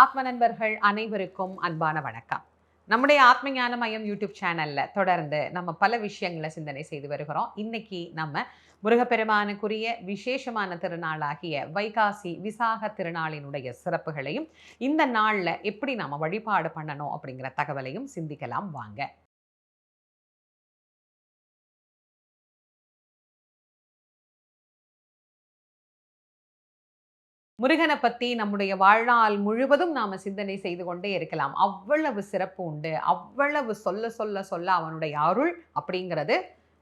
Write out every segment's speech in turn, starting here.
ஆத்ம நண்பர்கள் அனைவருக்கும் அன்பான வணக்கம். நம்முடைய ஆத்ம ஞான மையம் யூடியூப் சேனல்ல தொடர்ந்து நம்ம பல விஷயங்களை சிந்தனை செய்து வருகிறோம். இன்னைக்கு நம்ம முருகப்பெருமானுக்குரிய விசேஷமான திருநாளாகிய வைகாசி விசாக திருநாளினுடைய சிறப்புகளையும் இந்த நாள்ல எப்படி நாம வழிபாடு பண்ணணும் அப்படிங்கிற தகவலையும் சிந்திக்கலாம் வாங்க. முருகனை பத்தி நம்முடைய வாழ்நாள் முழுவதும் நாம சிந்தனை செய்து கொண்டே இருக்கலாம். அவ்வளவு சிறப்பு உண்டு. அவ்வளவு சொல்ல சொல்ல சொல்ல அவனுடைய அருள் அப்படிங்கிறது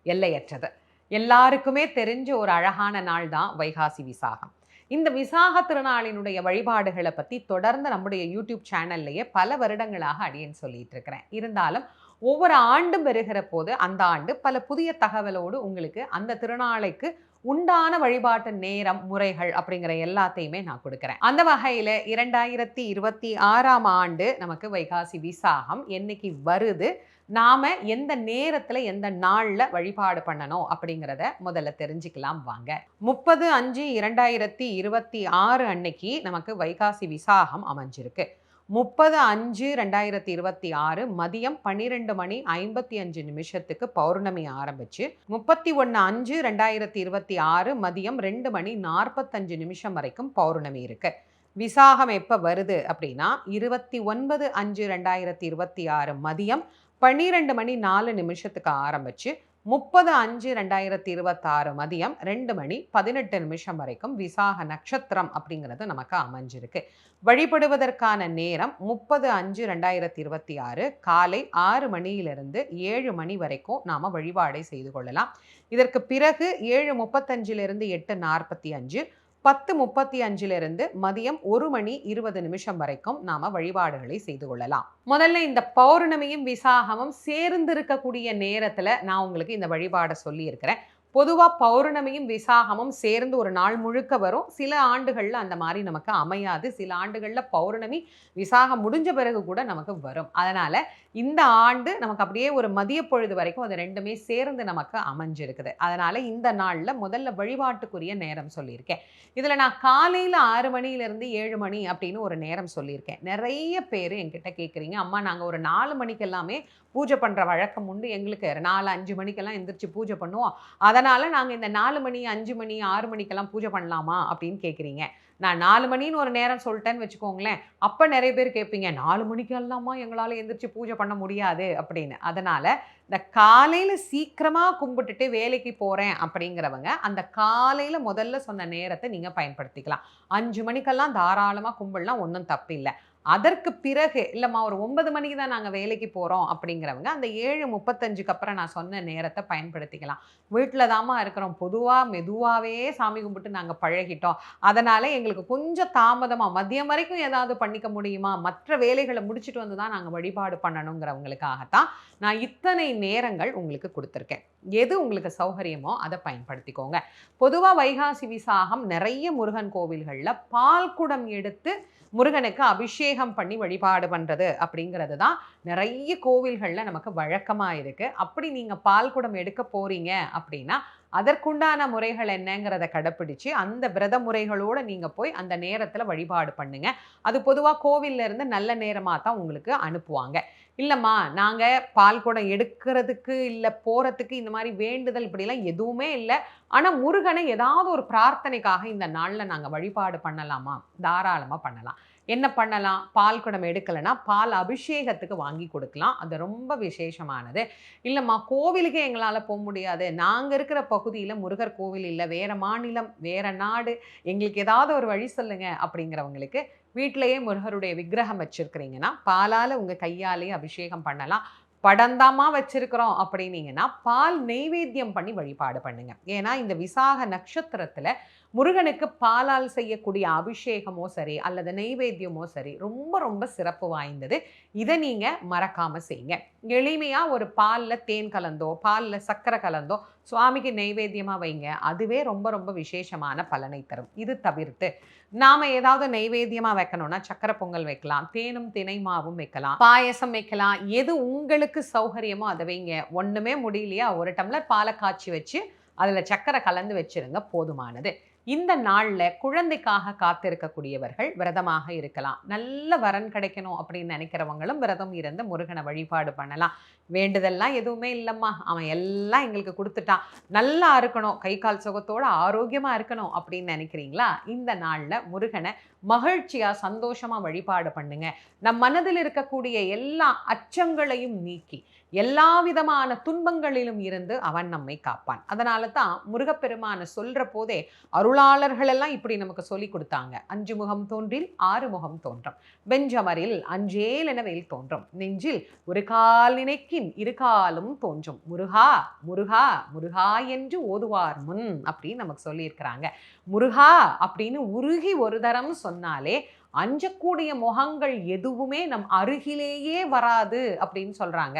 எல்லையற்றது. எல்லாருக்குமே தெரிஞ்ச ஒரு அழகான நாள் தான் வைகாசி விசாகம். இந்த விசாக திருநாளினுடைய வழிபாடுகளை பத்தி தொடர்ந்து நம்முடைய யூடியூப் சேனல்லையே பல வருடங்களாக அடியேன் சொல்லிட்டு இருக்கிறேன். இருந்தாலும் ஒவ்வொரு ஆண்டும் வருகிற போது அந்த ஆண்டு பல புதிய தகவலோடு உங்களுக்கு அந்த திருநாளைக்கு உண்டான வழிபாட்டு நேரம் முறைகள் அப்படிங்கிற எல்லாத்தையுமே நான் கொடுக்குறேன். அந்த வகையில 2026ஆம் ஆண்டு நமக்கு வைகாசி விசாகம் என்னைக்கு வருது, நாம எந்த நேரத்துல எந்த நாள்ல வழிபாடு பண்ணணும் அப்படிங்கிறத முதல்ல தெரிஞ்சுக்கலாம் வாங்க. 30/5/2026 அன்னைக்கு நமக்கு வைகாசி விசாகம் அமைஞ்சிருக்கு. 30/5/2026 மதியம் 12:55 பௌர்ணமி ஆரம்பிச்சு 31/5/2026 மதியம் 2:45 வரைக்கும் பௌர்ணமி இருக்கு. விசாகம் எப்ப வருது அப்படின்னா 29/5/2026 மதியம் 12:04 ஆரம்பிச்சு 30/5/2026 மதியம் 2:18 வரைக்கும் விசாக நட்சத்திரம் அப்படிங்கிறது நமக்கு அமைஞ்சிருக்கு. வழிபடுவதற்கான நேரம் 30/5/2026 காலை 6 மணியிலிருந்து 7 மணி வரைக்கும் நாம வழிபாடை செய்து கொள்ளலாம். இதற்கு பிறகு 7:35 8:45 10:35 மதியம் 1:20 வரைக்கும் நாம வழிபாடுகளை செய்து கொள்ளலாம். முதல்ல இந்த பௌர்ணமியும் விசாகமும் சேர்ந்து இருக்கக்கூடிய நேரத்துல நான் உங்களுக்கு இந்த வழிபாடை சொல்லி இருக்கிறேன். பொதுவா பௌர்ணமியும் விசாகமும் சேர்ந்து ஒரு நாள் முழுக்க வரும். சில ஆண்டுகள்ல அந்த மாதிரி நமக்கு அமையாது. சில ஆண்டுகள்ல பௌர்ணமி விசாகம் முடிஞ்ச பிறகு கூட நமக்கு வரும். அதனால இந்த ஆண்டு நமக்கு அப்படியே ஒரு மதிய பொழுது வரைக்கும் அது ரெண்டுமே சேர்ந்து நமக்கு அமைஞ்சிருக்குது. அதனால இந்த நாள்ல முதல்ல வழிபாட்டுக்குரிய நேரம் சொல்லியிருக்கேன். இதுல நான் காலையில 6 மணியிலிருந்து 7 மணி அப்படின்னு ஒரு நேரம் சொல்லியிருக்கேன். நிறைய பேர் என்கிட்ட கேட்குறீங்க, அம்மா நாங்க ஒரு 4 மணிக்கு எல்லாமே பூஜை பண்ற வழக்கம் உண்டு. எங்களுக்கு 4, 5 மணிக்கெல்லாம் எந்திரிச்சு பூஜை பண்ணுவோம். அதனால நாங்க இந்த 4 மணி, 5 மணி, 6 மணிக்கெல்லாம் பூஜை பண்ணலாமா அப்படின்னு கேட்குறீங்க. நான் 4 மணின்னு ஒரு நேரம் சொல்லிட்டேன்னு வச்சுக்கோங்களேன், அப்ப நிறைய பேர் கேட்பீங்க, 4 மணிக்கெல்லாமா எங்களால எந்திரிச்சு பூஜை பண்ண முடியாது அப்படின்னு. அதனால இந்த காலையில சீக்கிரமா கும்பிட்டுட்டு வேலைக்கு போறேன் அப்படிங்கிறவங்க அந்த காலையில முதல்ல சொன்ன நேரத்தை நீங்க பயன்படுத்திக்கலாம். 5 மணிக்கெல்லாம் தாராளமா கும்பிடலாம், ஒன்றும் தப்பில்லை. அதற்கு பிறகு இல்லைம்மா ஒரு 9 மணிக்கு தான் நாங்கள் வேலைக்கு போகிறோம் அப்படிங்கிறவங்க அந்த 7:35க்கு அப்புறம் நான் சொன்ன நேரத்தை பயன்படுத்திக்கலாம். வீட்டில் தாம்மா இருக்கிறோம், பொதுவாக மெதுவாகவே சாமி கும்பிட்டு நாங்கள் பழகிட்டோம், அதனால் எங்களுக்கு கொஞ்சம் தாமதமாக மதியம் வரைக்கும் ஏதாவது பண்ணிக்க முடியுமா, மற்ற வேலைகளை முடிச்சுட்டு வந்து தான் நாங்கள் வழிபாடு பண்ணணுங்கிறவங்களுக்காகத்தான் நான் இத்தனை நேரங்கள் உங்களுக்கு கொடுத்துருக்கேன். எது உங்களுக்கு சௌகரியமோ அதை பயன்படுத்திக்கோங்க. பொதுவாக வைகாசி விசாகம் நிறைய முருகன் கோவில்களில் பால் குடம் எடுத்து முருகனுக்கு அபிஷேகம் பண்ணி வழிபாடு பண்றது அப்படிங்கிறது தான் நிறைய கோவில்கள்ல நமக்கு வழக்கமா இருக்கு. அப்படி நீங்க பால் குடம் எடுக்க போறீங்க அப்படின்னா அதற்குண்டான முறைகள் என்னங்கிறத கடைப்பிடிச்சு அந்த விரத முறைகளோட நீங்க போய் அந்த நேரத்துல வழிபாடு பண்ணுங்க. அது பொதுவா கோவில்ல இருந்து நல்ல நேரமா தான் உங்களுக்கு அனுப்புவாங்க. இல்லம்மா நாங்க பால் குடம் எடுக்கிறதுக்கு இல்ல போறதுக்கு இந்த மாதிரி வேண்டுதல் இப்படிலாம் எதுவுமே இல்லை, ஆனா முருகனை ஏதாவது ஒரு பிரார்த்தனைக்காக இந்த நாள்ல நாங்க வழிபாடு பண்ணலாமா, தாராளமா பண்ணலாம். என்ன பண்ணலாம், பால் குடம் எடுக்கலைன்னா பால் அபிஷேகத்துக்கு வாங்கி கொடுக்கலாம், அது ரொம்ப விசேஷமானது. இல்லைம்மா கோவிலுக்கே எங்களால் போக முடியாது, நாங்கள் இருக்கிற பகுதியில் முருகர் கோவில் இல்லை, வேற மாநிலம் வேற நாடு, எங்களுக்கு ஏதாவது ஒரு வழி சொல்லுங்க அப்படிங்கிறவங்களுக்கு வீட்டிலேயே முருகருடைய விக்கிரகம் வச்சிருக்கிறீங்கன்னா பாலால் உங்கள் கையாலேயே அபிஷேகம் பண்ணலாம். படந்தாமா வச்சிருக்கிறோம் அப்படின்னீங்கன்னா பால் நெய்வேத்தியம் பண்ணி வழிபாடு பண்ணுங்க. ஏன்னா இந்த விசாக நட்சத்திரத்துல முருகனுக்கு பாலால் செய்யக்கூடிய அபிஷேகமோ சரி அல்லது நெய்வேத்தியமோ சரி ரொம்ப ரொம்ப சிறப்பு வாய்ந்தது. இதை நீங்க மறக்காம செய்யுங்க. எளிமையா ஒரு பால்ல தேன் கலந்தோ பால்ல சர்க்கரை கலந்தோ சுவாமிக்கு நெய்வேத்தியமா வைங்க, அதுவே ரொம்ப ரொம்ப விசேஷமான பலனை தரும். இது தவிர்த்து நாம ஏதாவது நெய்வேத்தியமா வைக்கணும்னா சக்கரை பொங்கல் வைக்கலாம், தேனும் தினை மாவும் வைக்கலாம், பாயசம் வைக்கலாம், எது உங்களுக்கு சௌகரியமோ அதை வைங்க. ஒண்ணுமே முடியலையா ஒரு டம்ளர் பாலை காய்ச்சி வச்சு அதுல சக்கரை கலந்து வச்சிருங்க, போதுமானது. இந்த நாள்ல குழந்தைக்காக காத்திருக்கக்கூடியவர்கள் விரதமாக இருக்கலாம். நல்ல வரன் கிடைக்கணும் அப்படின்னு நினைக்கிறவங்களும் விரதம் இருந்து முருகனை வழிபாடு பண்ணலாம். வேண்டுதல்லாம் எதுவுமே இல்லம்மா, அவன் எல்லாம் எங்களுக்கு கொடுத்துட்டான், நல்லா இருக்கணும், கை கால் சுகத்தோட ஆரோக்கியமா இருக்கணும் அப்படின்னு நினைக்கிறீங்களா? இந்த நாள்ல முருகனை மகிழ்ச்சியா சந்தோஷமா வழிபாடு பண்ணுங்க. நம் மனதில் இருக்கக்கூடிய எல்லா அச்சங்களையும் நீக்கி எல்லா விதமான துன்பங்களிலும் இருந்து அவன் நம்மை காப்பான். அதனால தான் முருகப்பெருமான சொல்ற போதே அருளாளர்கள் எல்லாம் இப்படி நமக்கு சொல்லி கொடுத்தாங்க. 5 முகம் தோன்றில் 6 முகம் தோன்றும், வெஞ்சமரில் அஞ்சேல் என வேல் தோன்றும், நெஞ்சில் ஒரு கால் நினைக்கின் இரு காலும் தோன்றும், முருகா முருகா முருகா என்று ஓதுவார் முன் அப்படின்னு நமக்கு சொல்லியிருக்கிறாங்க. முருகா அப்படின்னு உருகி ஒரு தரம் சொன்னாலே அஞ்சக்கூடிய முகங்கள் எதுவுமே நம் அருகிலேயே வராது அப்படின்னு சொல்றாங்க.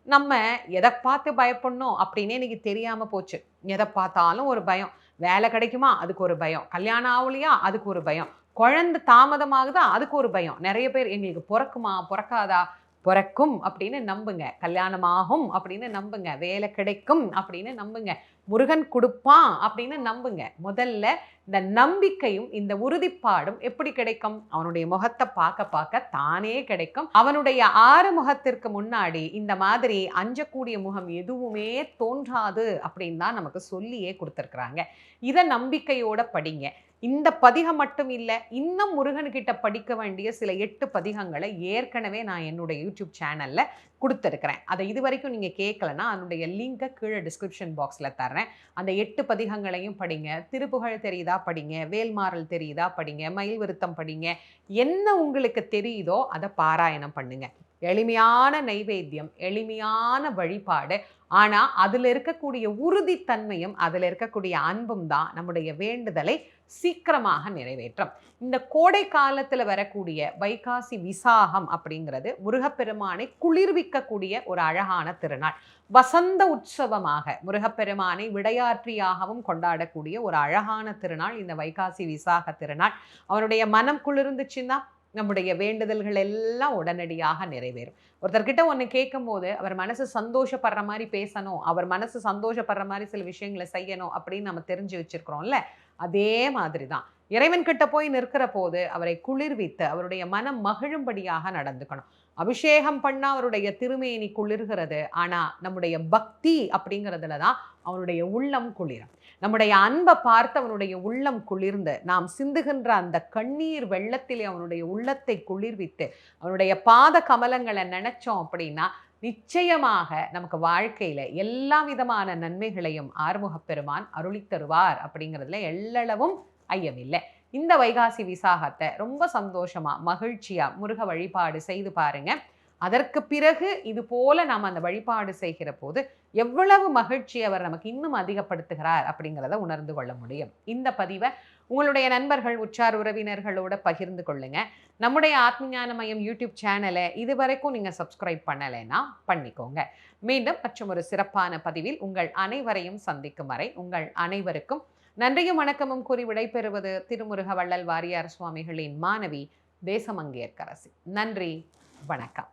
நம்ம எதை பார்த்து பயப்படணும் அப்படின்னே இன்னைக்கு தெரியாம போச்சு. எதை பார்த்தாலும் ஒரு பயம். வேலை கிடைக்குமா அதுக்கு ஒரு பயம், கல்யாணம் ஆகலையா அதுக்கு ஒரு பயம், குழந்தை தாமதமாகுதா அதுக்கு ஒரு பயம். நிறைய பேர் எங்களுக்கு பிறக்குமா பிறக்காதா, பிறக்கும் அப்படின்னு நம்புங்க, கல்யாணமாகும் அப்படின்னு நம்புங்க, வேலை கிடைக்கும் அப்படின்னு நம்புங்க, முருகன் கொடுப்பான் அப்படின்னு நம்புங்க. முதல்ல இந்த நம்பிக்கையும் இந்த உறுதிப்பாடும் எப்படி கிடைக்கும்? அவனுடைய முகத்தை பார்க்க பார்க்க தானே கிடைக்கும். அவனுடைய 6 முகத்திற்கு முன்னாடி இந்த மாதிரி அஞ்சக்கூடிய முகம் எதுவுமே தோன்றாது அப்படின்னு தான் நமக்கு சொல்லியே கொடுத்துருக்குறாங்க. இதை நம்பிக்கையோட படிங்க. இந்த பதிகம் மட்டும் இல்லை, இன்னும் முருகன்கிட்ட படிக்க வேண்டிய சில 8 பதிகங்களை ஏற்கனவே நான் என்னுடைய யூடியூப் சேனல்ல கொடுத்துருக்கிறேன். அதை இது வரைக்கும் நீங்கள் கேட்கலன்னா அதனுடைய லிங்கை கீழே டிஸ்கிரிப்ஷன் பாக்ஸில் தர்றேன். அந்த 8 பதிகங்களையும் படிங்க. திருப்புகழ் தெரியுதா படிங்க, வேல்மாறல் தெரியுதா படிங்க, மயில் விருத்தம் படிங்க. என்ன உங்களுக்கு தெரியுதோ அதை பாராயணம் பண்ணுங்க. எளிமையான நைவேத்தியம், எளிமையான வழிபாடு. ஆனால் அதில் இருக்கக்கூடிய உறுதித்தன்மையும் அதில் இருக்கக்கூடிய அன்பும் தான் நம்முடைய வேண்டுதலை சீக்கிரமாக நிறைவேற்றும். இந்த கோடை காலத்தில் வரக்கூடிய வைகாசி விசாகம் அப்படிங்கிறது முருகப்பெருமானை குளிர்விக்கக்கூடிய ஒரு அழகான திருநாள். வசந்த உற்சவமாக முருகப்பெருமானை விடையாற்றியாகவும் கொண்டாடக்கூடிய ஒரு அழகான திருநாள் இந்த வைகாசி விசாக திருநாள். அவனுடைய மனம் குளிர்ந்துச்சுன்னா நம்முடைய வேண்டுதல்கள் எல்லாம் உடனடியாக நிறைவேறும். ஒருத்தர்கிட்ட ஒன்று கேட்கும் போது அவர் மனசு சந்தோஷப்படுற மாதிரி பேசணும், அவர் மனசு சந்தோஷப்படுற மாதிரி சில விஷயங்களை செய்யணும் அப்படின்னு நம்ம தெரிஞ்சு வச்சிருக்கிறோம்ல, அதே மாதிரி தான் இறைவன்கிட்ட போய் நிற்கிற போது அவரை குளிர்வித்து அவருடைய மனம் மகிழும்படியாக நடந்துக்கணும். அபிஷேகம் பண்ணா அவருடைய திருமேனி குளிர்கிறது. ஆனா நம்முடைய பக்தி அப்படிங்கிறதுல தான் அவனுடைய உள்ளம் குளிரும். நம்முடைய அன்பை பார்த்து அவனுடைய உள்ளம் குளிர்ந்து நாம் சிந்துகின்ற அந்த கண்ணீர் வெள்ளத்திலே அவனுடைய உள்ளத்தை குளிர்வித்து அவனுடைய பாத கமலங்களை நினைச்சோம் அப்படின்னா நிச்சயமாக நமக்கு வாழ்க்கையில எல்லா விதமான நன்மைகளையும் ஆறுமுகப் பெருமான் அருளித் தருவார் அப்படிங்கிறதுல எள்ளளவும் ஐயமில்லை. இந்த வைகாசி விசாகத்தை ரொம்ப சந்தோஷமா மகிழ்ச்சியா முருக வழிபாடு செய்து பாருங்க. அதற்கு பிறகு இது போல நாம் அந்த வழிபாடு செய்கிற போது எவ்வளவு மகிழ்ச்சி அவர் நமக்கு இன்னும் அதிகப்படுத்துகிறார் அப்படிங்கிறத உணர்ந்து கொள்ள முடியும். இந்த பதிவை உங்களுடைய நண்பர்கள் உற்றார் உறவினர்களோட பகிர்ந்து கொள்ளுங்க. நம்முடைய ஆத்மஞான மையம் யூடியூப் சேனலை இதுவரைக்கும் நீங்க சப்ஸ்கிரைப் பண்ணலைன்னா பண்ணிக்கோங்க. மீண்டும் மற்றும் ஒரு சிறப்பான பதிவில் உங்கள் அனைவரையும் சந்திக்கும் வரை உங்கள் அனைவருக்கும் நன்றியும் வணக்கமும் கூறி விடைபெறுவது திருமுருக வள்ளல் வாரியார் சுவாமிகளின் மாணவி தேசமங்கையர்க்கரசி. நன்றி, வணக்கம்.